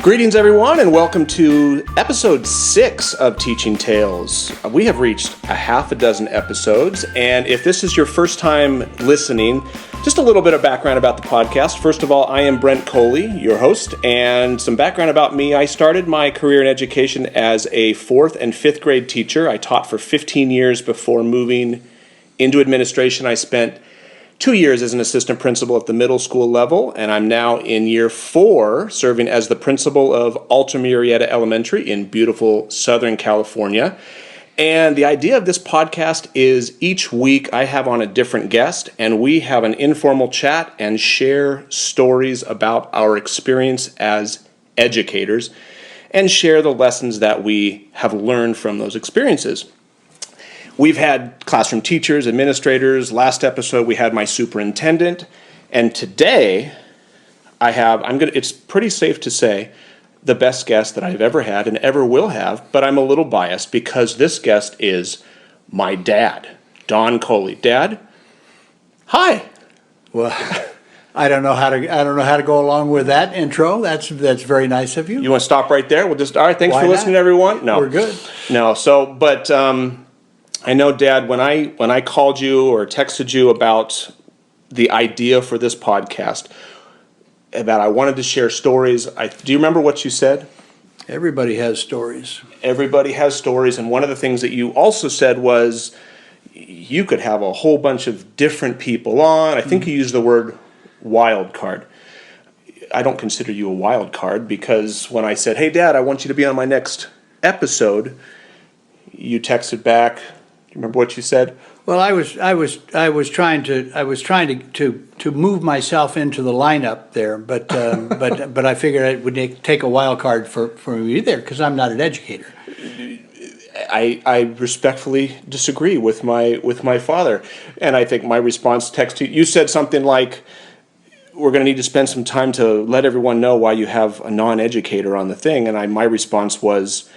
Greetings, everyone, and welcome to episode 6 of Teaching Tales. We have reached a half a dozen episodes, and if this is your first time listening, just a little bit of background about the podcast. First of all, I am Brent, Coley, your host, and some background about me. I started my career in education as a 4th and 5th grade teacher. I taught for 15 years before moving into administration. I spent 2 years as an assistant principal at the middle school level, and I'm now in year 4 serving as the principal of Alta Murrieta Elementary in beautiful Southern California. And the idea of this podcast is each week I have on a different guest, and we have an informal chat and share stories about our experience as educators and share the lessons that we have learned from those experiences. We've had classroom teachers, administrators. Last episode we had my superintendent, and today it's pretty safe to say, the best guest that I've ever had and ever will have, but I'm a little biased because this guest is my dad, Don Coley. Dad, hi. Well, I don't know how to go along with that intro. That's very nice of you. You want to stop right there? All right. Thanks for listening, everyone. No, we're good. No, but I know, Dad, when I called you or texted you about the idea for this podcast, about I wanted to share stories, do you remember what you said? Everybody has stories. Everybody has stories, and one of the things that you also said was you could have a whole bunch of different people on. I think you used the word wild card. I don't consider you a wild card because when I said, "Hey, Dad, I want you to be on my next episode," you texted back. Do you remember what you said? Well, I was trying to move myself into the lineup there, but I figured it would take a wild card for me there because I'm not an educator. I respectfully disagree with my father, and I think my response text to you said something like, "We're going to need to spend some time to let everyone know why you have a non-educator on the thing," and my response was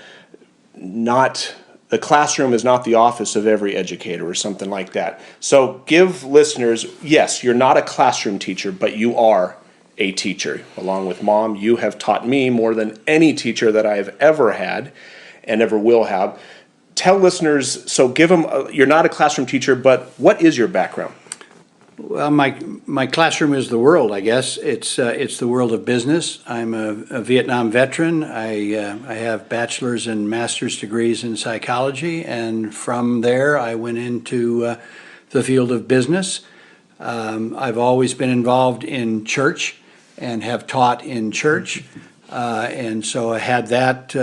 not. The classroom is not the office of every educator or something like that. So give listeners, yes, you're not a classroom teacher, but you are a teacher. Along with Mom, you have taught me more than any teacher that I have ever had and ever will have. Tell listeners, so give them, you're not a classroom teacher, but what is your background? Well, my classroom is the world, I guess. It's the world of business. I'm a Vietnam veteran. I have bachelor's and master's degrees in psychology, and from there I went into the field of business. I've always been involved in church and have taught in church, and so I had that.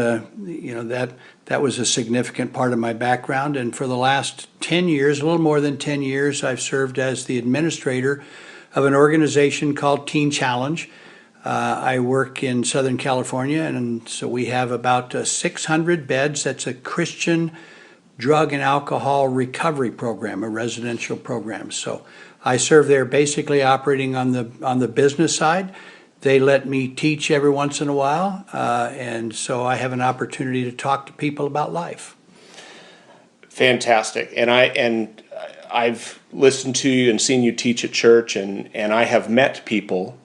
That was a significant part of my background, and for the last 10 years, a little more than 10 years, I've served as the administrator of an organization called Teen Challenge. I work in Southern California, and so we have about 600 beds. That's a Christian drug and alcohol recovery program, a residential program. So I serve there basically operating on the business side. They let me teach every once in a while, and so I have an opportunity to talk to people about life. Fantastic. And I've listened to you and seen you teach at church, and I have met people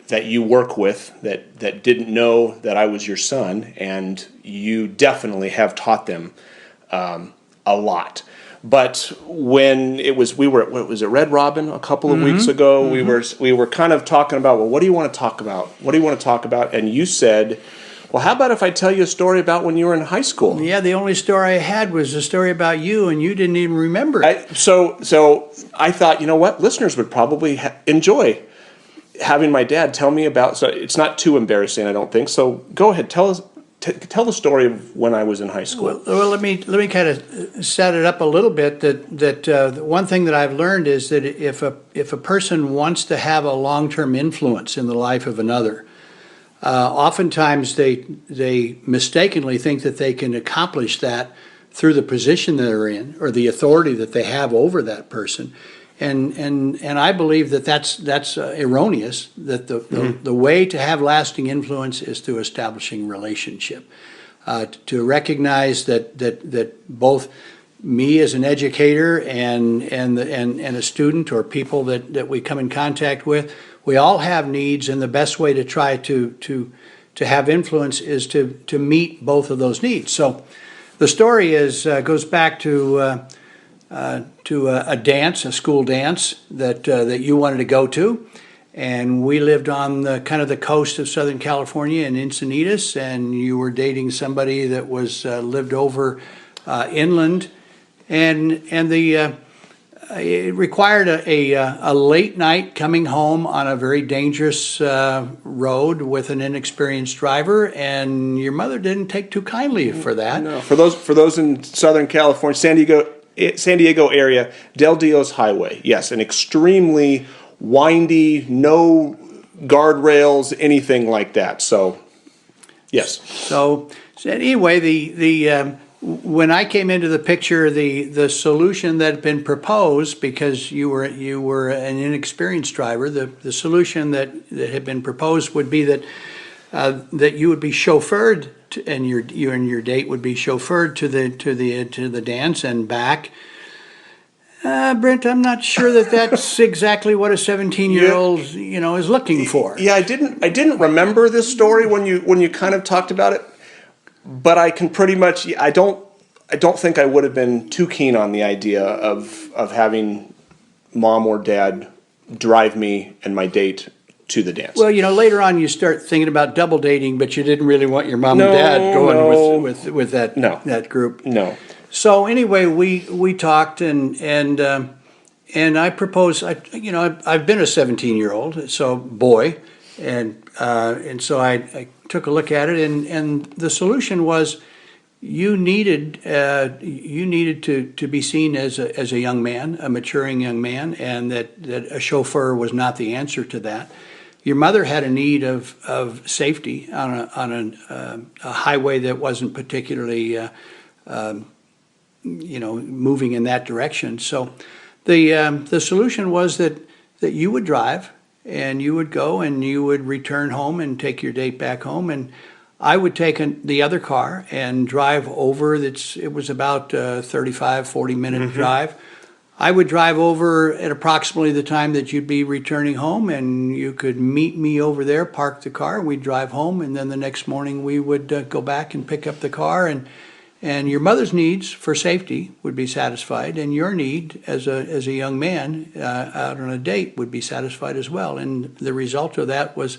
that you work with that didn't know that I was your son, and you definitely have taught them a lot. But when we were at Red Robin a couple of weeks ago, we were kind of talking about, well, what do you want to talk about? What do you want to talk about? And you said, well, how about if I tell you a story about when you were in high school? Yeah, the only story I had was a story about you, and you didn't even remember it. So I thought, you know what? Listeners would probably enjoy having my dad tell me about. So it's not too embarrassing, I don't think. So go ahead, tell the story of when I was in high school. Well, let me kind of set it up a little bit. That one thing that I've learned is that if a person wants to have a long-term influence in the life of another, oftentimes they mistakenly think that they can accomplish that through the position that they're in or the authority that they have over that person. And I believe that's erroneous. That the way to have lasting influence is through establishing relationship, to recognize that both me as an educator and a student or people that we come in contact with, we all have needs, and the best way to try to have influence is to meet both of those needs. So the story goes back to a dance, a school dance that you wanted to go to. And we lived on the kind of the coast of Southern California in Encinitas, and you were dating somebody that was lived over inland, and it required a late night coming home on a very dangerous road with an inexperienced driver, and your mother didn't take too kindly for that. No, for those in Southern California, San Diego area, Del Dios Highway, yes, an extremely windy, no guardrails, anything like that. So, yes. So anyway, the when I came into the picture, the solution that had been proposed, because you were an inexperienced driver, the solution that had been proposed would be that you would be chauffeured and you and your date would be chauffeured to the dance and back. Brent, I'm not sure that that's exactly what a 17-year-old is looking for. Yeah, I didn't remember this story when you kind of talked about it, but I can pretty much I don't think I would have been too keen on the idea of having mom or dad drive me and my date to the dance. Well, later on you start thinking about double dating, but you didn't really want your mom and dad going with that group. No. So anyway, we talked and I proposed. I've been a 17-year-old, so boy, and so I took a look at it, and the solution was you needed to be seen as a young man, a maturing young man, and that a chauffeur was not the answer to that. Your mother had a need of safety on a highway that wasn't particularly moving in that direction. So the solution was that you would drive and you would go and you would return home and take your date back home, and I would take the other car and drive over. It was about a 35, 40-minute drive. I would drive over at approximately the time that you'd be returning home, and you could meet me over there, park the car, we'd drive home, and then the next morning we would go back and pick up the car, and your mother's needs for safety would be satisfied, and your need as a young man out on a date would be satisfied as well. And the result of that was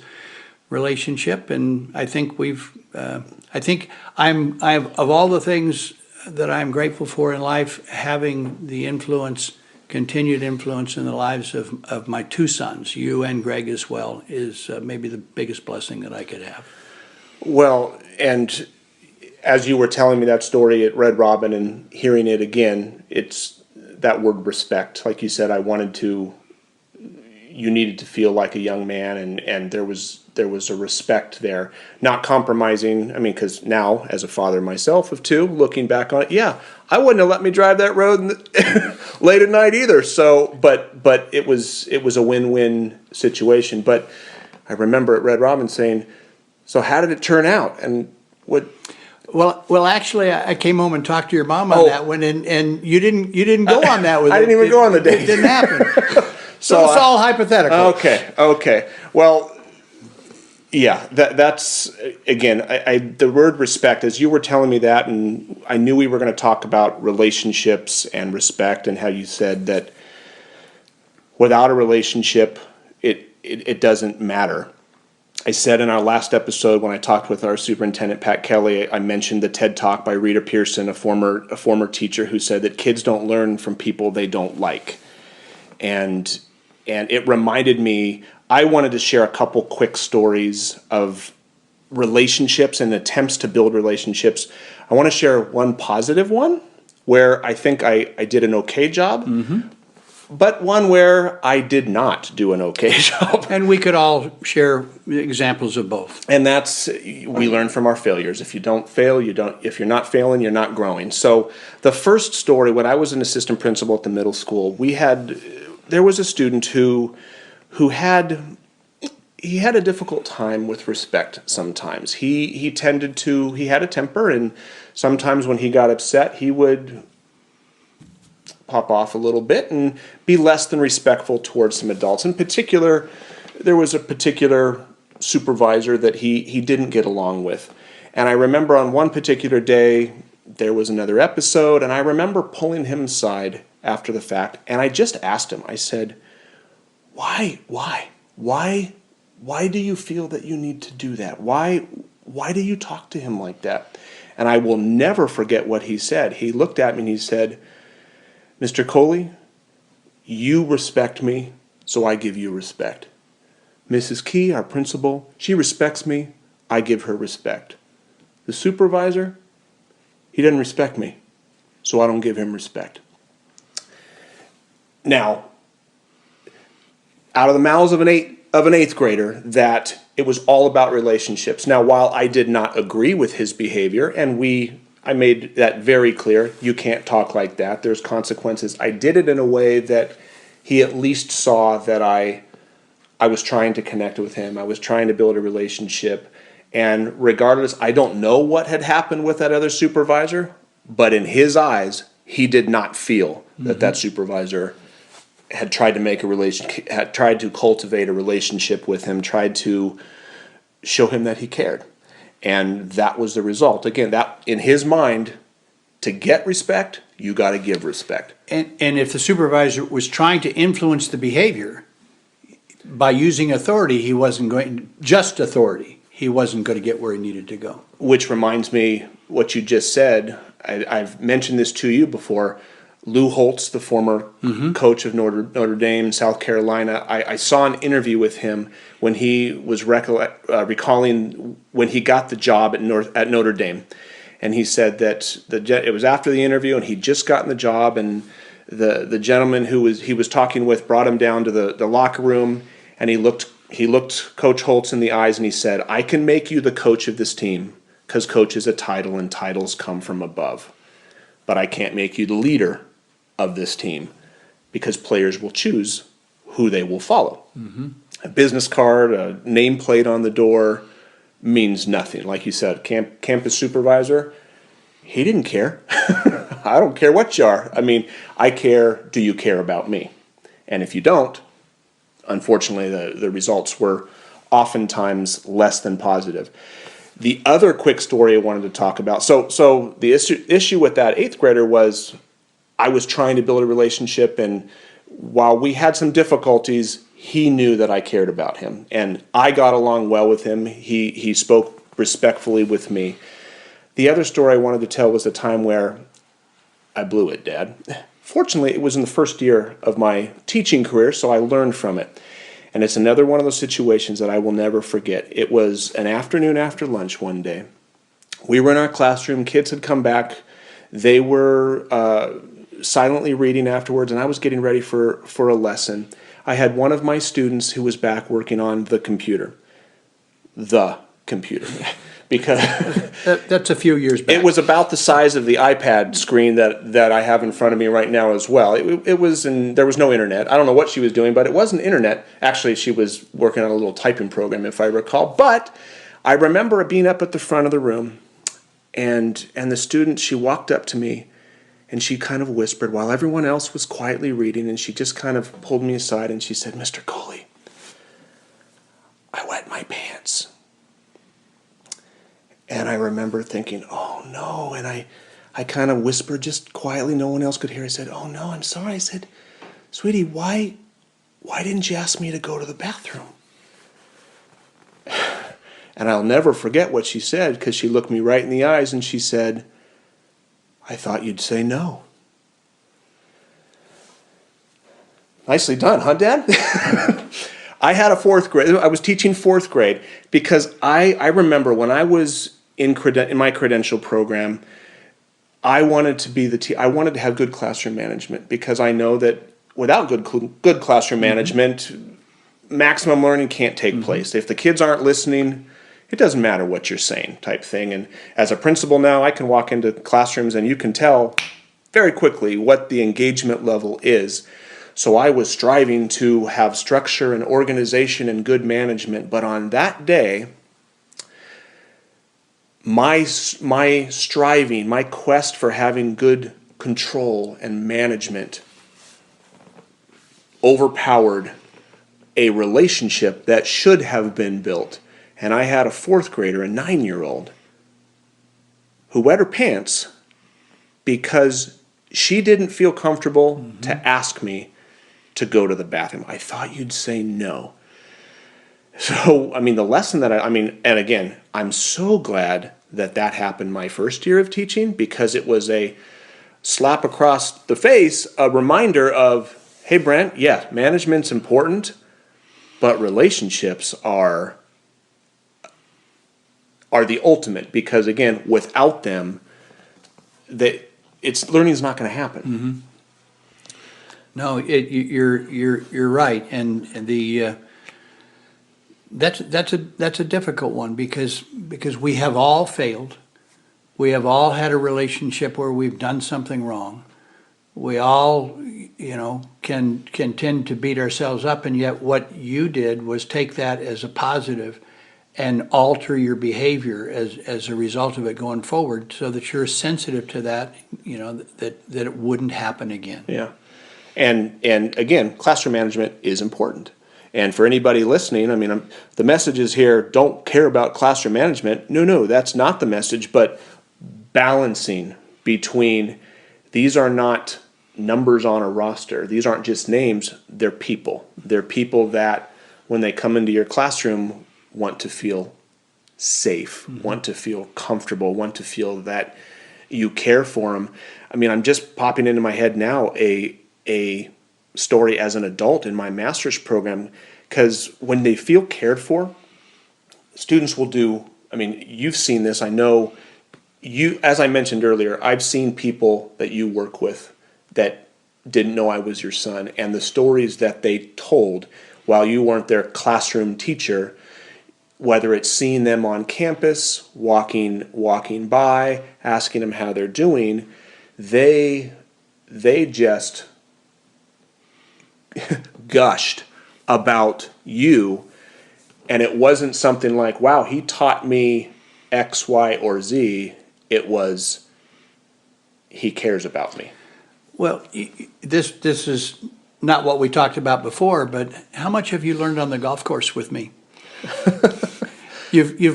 relationship. And I think of all the things that I'm grateful for in life, having the continued influence in the lives of my two sons, you and Greg as well, is maybe the biggest blessing that I could have. Well, and as you were telling me that story at Red Robin and hearing it again, it's that word respect. Like you said, you needed to feel like a young man, and there was a respect there, not compromising. I mean, because now, as a father myself of two, looking back on it, yeah, I wouldn't have let me drive that road late at night either. So, but it was a win-win situation. But I remember at Red Robin saying, "So how did it turn out?" And what? Well, actually, I came home and talked to your mom on that one, and you didn't go on that with I didn't even go on the date. It didn't happen. So it's all hypothetical. Okay. Well, yeah, that's again, the word respect, as you were telling me that, and I knew we were going to talk about relationships and respect, and how you said that without a relationship, it doesn't matter. I said in our last episode when I talked with our superintendent, Pat Kelly, I mentioned the TED Talk by Rita Pearson, a former teacher, who said that kids don't learn from people they don't like. And it reminded me, I wanted to share a couple quick stories of relationships and attempts to build relationships. I want to share one positive one where I think I did an okay job, but one where I did not do an okay job. And we could all share examples of both. And that's, we learn from our failures. If you don't fail, if you're not failing, you're not growing. So the first story, when I was an assistant principal at the middle school, there was a student who had a difficult time with respect sometimes. He had a temper, and sometimes when he got upset, he would pop off a little bit and be less than respectful towards some adults. In particular, there was a particular supervisor that he didn't get along with. And I remember on one particular day, there was another episode, and I remember pulling him aside after the fact, and I just asked him, I said, why do you feel that you need to do that? Why do you talk to him like that? And I will never forget what he said. He looked at me and he said, Mr. Coley, you respect me, so I give you respect. Mrs. Key, our principal, she respects me, I give her respect. The supervisor, he doesn't respect me, so I don't give him respect. Now, out of the mouths of an eighth grader, that it was all about relationships. Now, while I did not agree with his behavior, and I made that very clear, you can't talk like that, there's consequences. I did it in a way that he at least saw that I was trying to connect with him. I was trying to build a relationship. And regardless, I don't know what had happened with that other supervisor, but in his eyes, he did not feel that supervisor had tried to had tried to cultivate a relationship with him, tried to show him that he cared. And that was the result. Again, that in his mind, to get respect, you got to give respect. And if the supervisor was trying to influence the behavior by using authority, he wasn't going to get where he needed to go. Which reminds me, what you just said, I've mentioned this to you before. Lou Holtz, the former coach of Notre Dame, South Carolina, I saw an interview with him when he was recalling when he got the job at Notre Dame. And he said that it was after the interview and he'd just gotten the job, and the gentleman he was talking with brought him down to the locker room, and he looked Coach Holtz in the eyes and he said, I can make you the coach of this team because coach is a title and titles come from above. But I can't make you the leader of this team because players will choose who they will follow. A business card, a nameplate on the door means nothing. Like you said, campus supervisor, he didn't care. I don't care what you are. I mean, I care, do you care about me? And if you don't, unfortunately, the results were oftentimes less than positive. The other quick story I wanted to talk about, so the issue with that eighth grader was I was trying to build a relationship, and while we had some difficulties, he knew that I cared about him, and I got along well with him. He spoke respectfully with me. The other story I wanted to tell was a time where I blew it, Dad. Fortunately, it was in the first year of my teaching career, so I learned from it. And it's another one of those situations that I will never forget. It was an afternoon after lunch one day. We were in our classroom. Kids had come back. They were silently reading afterwards, and I was getting ready for a lesson. I had one of my students who was back working on the computer. Because that's a few years back. It was about the size of the iPad screen that I have in front of me right now as well. It was, and there was no internet. I don't know what she was doing, but it wasn't internet. Actually, she was working on a little typing program, if I recall. But I remember being up at the front of the room, and the student, she walked up to me, and she kind of whispered while everyone else was quietly reading, and she just kind of pulled me aside, and she said, Mr. Coley, I wet my pants. And I remember thinking, oh no, and I kind of whispered just quietly, no one else could hear. I said, oh no, I'm sorry. I said, sweetie, why didn't you ask me to go to the bathroom? And I'll never forget what she said, because she looked me right in the eyes and she said, I thought you'd say no. Nicely done, huh, Dad? I had a fourth grade. I was teaching fourth grade because I remember when I was in my credential program, I wanted to be I wanted to have good classroom management, because I know that without good classroom management, maximum learning can't take place. If the kids aren't listening, it doesn't matter what you're saying, type thing. And as a principal now, I can walk into classrooms and you can tell very quickly what the engagement level is. So I was striving to have structure and organization and good management. But on that day, my striving, my quest for having good control and management overpowered a relationship that should have been built And I had a fourth grader, a 9-year-old, who wet her pants because she didn't feel comfortable to ask me to go to the bathroom. I thought you'd say no. So, I mean, the lesson that and again, I'm so glad that that happened my first year of teaching, because it was a slap across the face, a reminder of, hey, Brent, yeah, management's important, but relationships are the ultimate, because again, without them, learning's not going to happen. No, you're right, and that's a difficult one, because we have all failed. We have all had a relationship where we've done something wrong. We all, can tend to beat ourselves up, and yet what you did was take that as a positive and alter your behavior as a result of it going forward, so that you're sensitive to that, that it wouldn't happen again. Yeah. And again, classroom management is important. And for anybody listening, the message is here, don't care about classroom management. No, that's not the message, but balancing between, these are not numbers on a roster. These aren't just names, they're people. They're people that, when they come into your classroom, want to feel safe, want to feel comfortable, want to feel that you care for them. I'm just popping into my head now a story as an adult in my master's program, because when they feel cared for, students will do, you've seen this, I know you, as I mentioned earlier, I've seen people that you work with that didn't know I was your son, and the stories that they told while you weren't their classroom teacher, whether it's seeing them on campus, walking by, asking them how they're doing, they just gushed about you. And it wasn't something like, wow, he taught me X, Y, or Z. It was, he cares about me. Well, this is not what we talked about before, but how much have you learned on the golf course with me?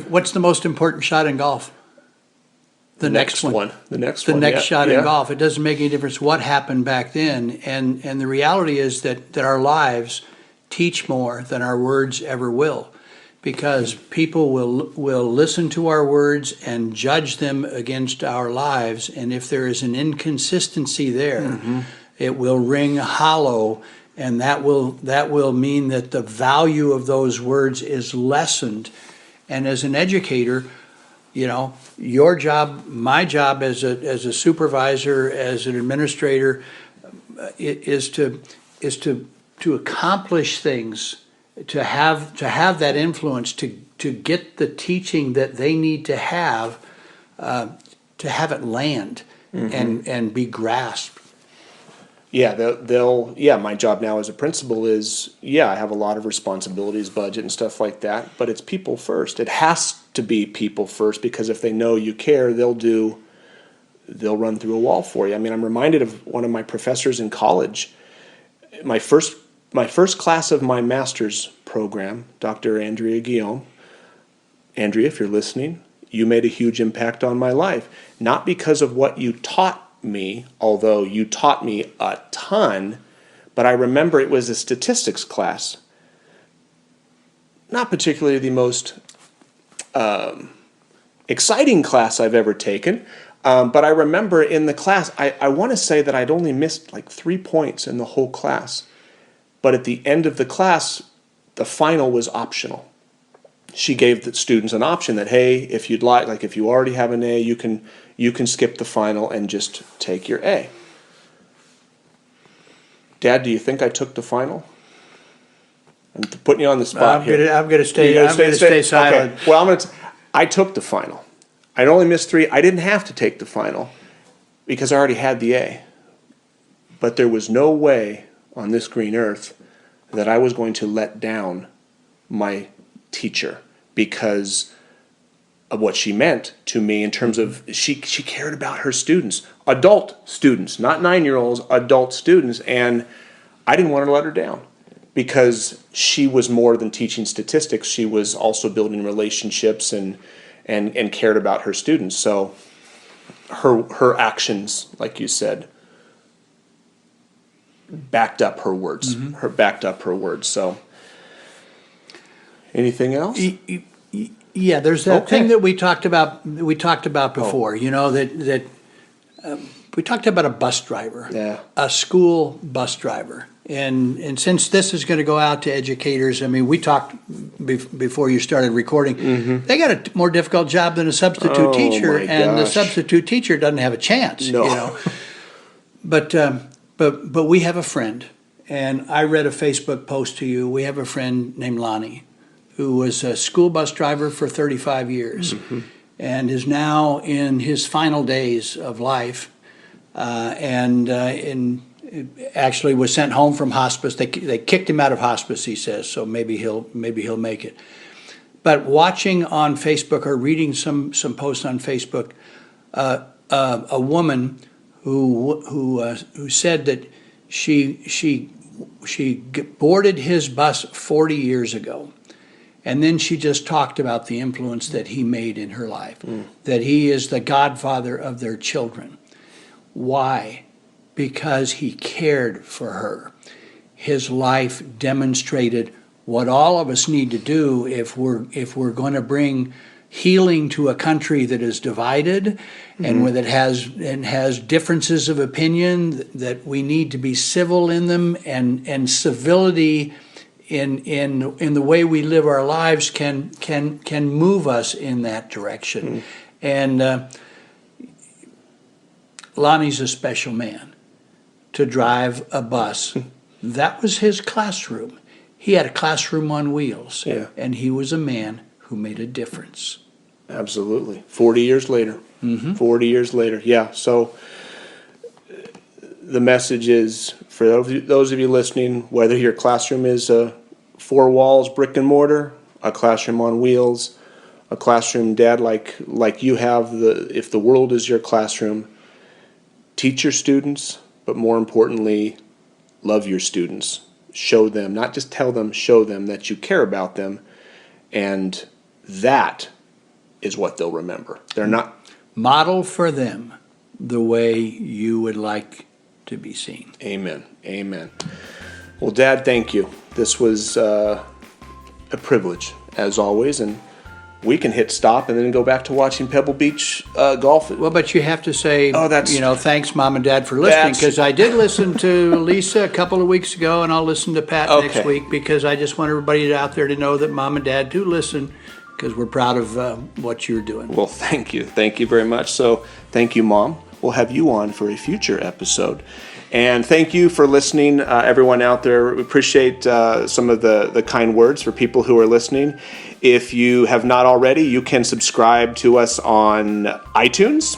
What's the most important shot in golf? The next one. The next shot in golf. It doesn't make any difference what happened back then. And the reality is that our lives teach more than our words ever will, because people will listen to our words and judge them against our lives. And if there is an inconsistency there, it will ring hollow, and that will mean that the value of those words is lessened. And as an educator, your job, my job as a supervisor, as an administrator, is to accomplish things, to have that influence, to get the teaching that they need to have it land and be grasped. Yeah, my job now as a principal is, I have a lot of responsibilities, budget and stuff like that, but it's people first. It has to be people first, because if they know you care, they'll run through a wall for you. I'm reminded of one of my professors in college. My first class of my master's program, Dr. Andrea Guillaume. Andrea, if you're listening, you made a huge impact on my life. Not because of what you taught me, although you taught me a ton, but I remember it was a statistics class. Not particularly the most exciting class I've ever taken, but I remember in the class, I want to say that I'd only missed like 3 points in the whole class. But at the end of the class, the final was optional. She gave the students an option that, hey, if you'd like if you already have an A, you can skip the final and just take your A. Dad, do you think I took the final? I'm putting you on the spot here. I'm going to stay silent. Okay. Well, I took the final. I'd only missed 3. I didn't have to take the final because I already had the A. But there was no way on this green earth that I was going to let down my teacher because of what she meant to me in terms of she cared about her students, adult students, not 9-year-olds, adult students, and I didn't want to let her down because she was more than teaching statistics. She was also building relationships and cared about her students. So her actions, like you said, backed up her words. So anything else? Yeah, there's that thing that we talked about before, that we talked about a bus driver, a school bus driver. And since this is going to go out to educators, I mean, we talked before you started recording, they got a more difficult job than a substitute teacher, and the substitute teacher doesn't have a chance, But we have a friend, and I read a Facebook post to you. We have a friend named Lonnie, who was a school bus driver for 35 years and is now in his final days of life, actually was sent home from hospice. They kicked him out of hospice, he says, so maybe he'll make it. But watching on Facebook or reading some posts on Facebook, a woman who said that she boarded his bus 40 years ago. And then she just talked about the influence that he made in her life, that he is the godfather of their children. Why? Because he cared for her. His life demonstrated what all of us need to do if we're going to bring healing to a country that is divided and that has differences of opinion, that we need to be civil in them, and civility in the way we live our lives can move us in that direction. And Lonnie's a special man to drive a bus. That was his classroom. He had a classroom on wheels, and he was a man who made a difference. Absolutely. 40 years later. 40 years later, yeah. So the message is, for those of you listening, whether your classroom is four walls, brick and mortar, a classroom on wheels, a classroom, Dad, like you have, if the world is your classroom, teach your students, but more importantly, love your students. Show them, not just tell them, show them that you care about them, and that is what they'll remember. They're not... Model for them the way you would like to be seen. Amen. Amen. Well, Dad, thank you. This was a privilege, as always, and we can hit stop and then go back to watching Pebble Beach golf. Well, but you have to say, thanks, Mom and Dad, for listening, because I did listen to Lisa a couple of weeks ago, and I'll listen to Pat next week, because I just want everybody out there to know that Mom and Dad do listen, because we're proud of what you're doing. Well, thank you. Thank you very much. So thank you, Mom. We'll have you on for a future episode. And thank you for listening, everyone out there. We appreciate some of the kind words for people who are listening. If you have not already, you can subscribe to us on iTunes.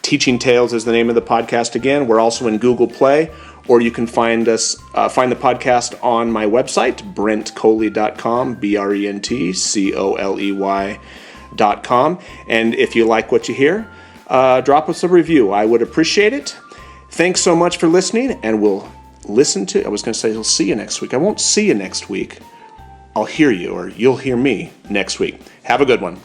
Teaching Tales is the name of the podcast again. We're also in Google Play, or you can find the podcast on my website, brentcoley.com, BRENTCOLEY.com. And if you like what you hear, drop us a review. I would appreciate it. Thanks so much for listening, and we'll see you next week. I won't see you next week. I'll hear you, or you'll hear me next week. Have a good one.